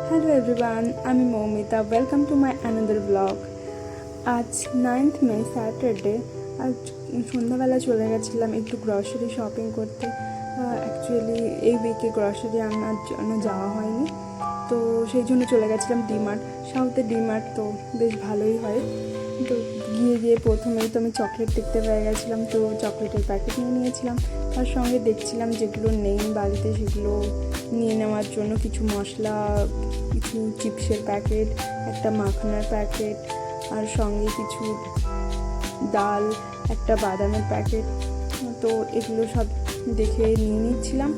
Hello everyone, আমি Moumita. Welcome to my another blog. আজ 9th মে Saturday. আজ সন্ধ্যাবেলা চলে গেছিলাম একটু গ্রসারি শপিং করতে। অ্যাকচুয়ালি এই উইকে গ্রসারি আনার জন্য যাওয়া হয়নি, তো সেই জন্য চলে গেছিলাম ডিমার্ট। সাউথের ডিমার্ট তো বেশ ভালোই হয়। তো গিয়ে প্রথমেই তো আমি চকলেট দেখতে পেয়ে গেছিলাম, তো চকলেটের প্যাকেট নিয়েছিলাম। তার সঙ্গে দেখছিলাম যেগুলো নেই বাড়িতে সেগুলো নিয়ে নেওয়ার জন্য কিছু মশলা, কিছু চিপসের প্যাকেট, একটা মাখনার প্যাকেট, আর সঙ্গে কিছু ডাল, একটা বাদামের প্যাকেট। তো এগুলো সব দেখে নিয়ে নিচ্ছিলাম।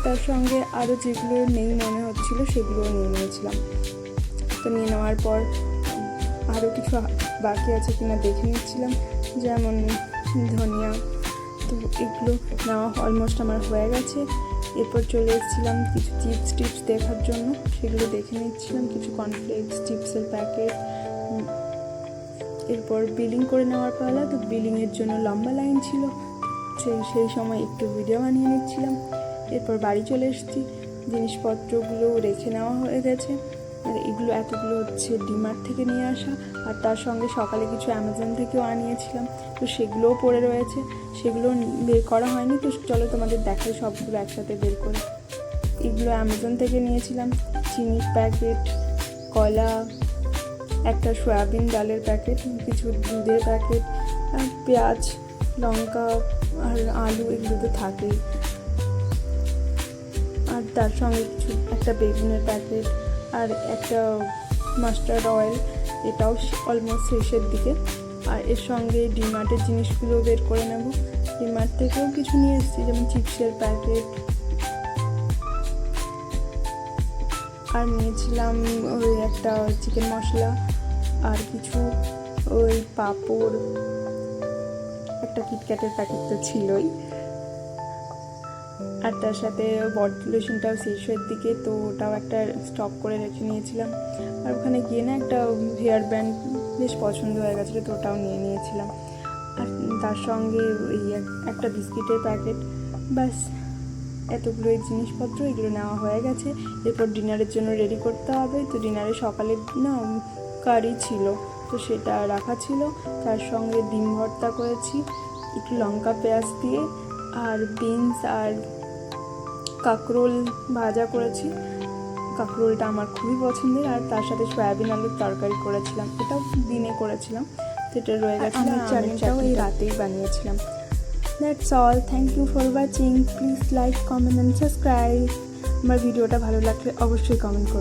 তার সঙ্গে আরও যেগুলো নেই মনে হচ্ছিলো সেগুলো নিয়ে নিয়েছিলাম। তো নিয়ে নেওয়ার পর আরও কিছু বাকি আছে কিনা দেখে নিচ্ছিলাম, যেমন ধনিয়া। তো এগুলো নেওয়া অলমোস্ট আমার হয়ে গেছে। এরপর চলে এসেছিলাম কিছু চিপস দেখার জন্য, সেগুলো দেখে নিচ্ছিলাম। কিছু কর্নফ্লেক্স, চিপসের প্যাকেট। এরপর বিলিং করে নেওয়ার পালা। তো বিলিংয়ের জন্য লম্বা লাইন ছিল, সেই সময় একটু ভিডিও বানিয়ে নিচ্ছিলাম। এরপর বাড়ি চলে এসেছি, জিনিসপত্রগুলো রেখে নেওয়া হয়ে গেছে। আর এগুলো এতগুলো হচ্ছে ডিমার্ট থেকে নিয়ে আসা, আর তার সঙ্গে সকালে কিছু অ্যামাজন থেকেও আনিয়েছিলাম। তো সেগুলোও পড়ে রয়েছে, সেগুলো বের করা হয়নি। তো চলো তোমাদের দেখাই সবগুলো একসাথে বের করে। এগুলো অ্যামাজন থেকে নিয়েছিলাম। চিনির প্যাকেট, কলা, একটা সয়াবিন ডালের প্যাকেট, কিছু দুধের প্যাকেট, আর পেঁয়াজ, লঙ্কা আর আলু এগুলো তো থাকেই। আর তার সঙ্গে কিছু একটা বেগুনের প্যাকেট, আর একটা মাস্টার্ড অয়েল, এটাও অলমোস্ট শেষের দিকে। আর এর সঙ্গে ডিমার্টের জিনিসগুলো বের করে নেব। ডিমার্ট থেকেও কিছু নিয়ে এসেছি, যেমন চিপসের প্যাকেট, আর নিয়েছিলাম ওই একটা চিকেন মশলা, আর কিছু ওই পাঁপড়, একটা কিটক্যাটের প্যাকেট তো ছিলই। আর তার সাথে বডি লোশনটাও শেষের দিকে, তো ওটাও একটা স্টক করে রেখে নিয়েছিলাম। আর ওখানে গিয়ে না একটা হেয়ার ব্যান্ড বেশ পছন্দ হয়ে গেছিলো, তো ওটাও নিয়ে নিয়েছিলাম। আর তার সঙ্গে ওই একটা বিস্কিটের প্যাকেট। ব্যাস এতগুলো এই জিনিসপত্র এগুলো নেওয়া হয়ে গেছে। এরপর ডিনারের জন্য রেডি করতে হবে। তো ডিনারে সকালে না কারি ছিল, তো সেটা রাখা ছিল। তার সঙ্গে ডিম ভর্তা করেছি একটু লঙ্কা পেঁয়াজ দিয়ে, আর বিনস আর কাঁকরোল ভাজা করেছি। কাঁকরোলটা আমার খুবই পছন্দের। আর তার সাথে সয়াবিন আলুর তরকারি করেছিলাম, এটাও দিনে করেছিলাম, তো এটা রয়ে গেছিলো। চাটনিটাও এই রাতেই বানিয়েছিলাম। That's all. Thank you for watching. Please like, comment and subscribe. আমার ভিডিওটা ভালো লাগলে অবশ্যই কমেন্ট করুন।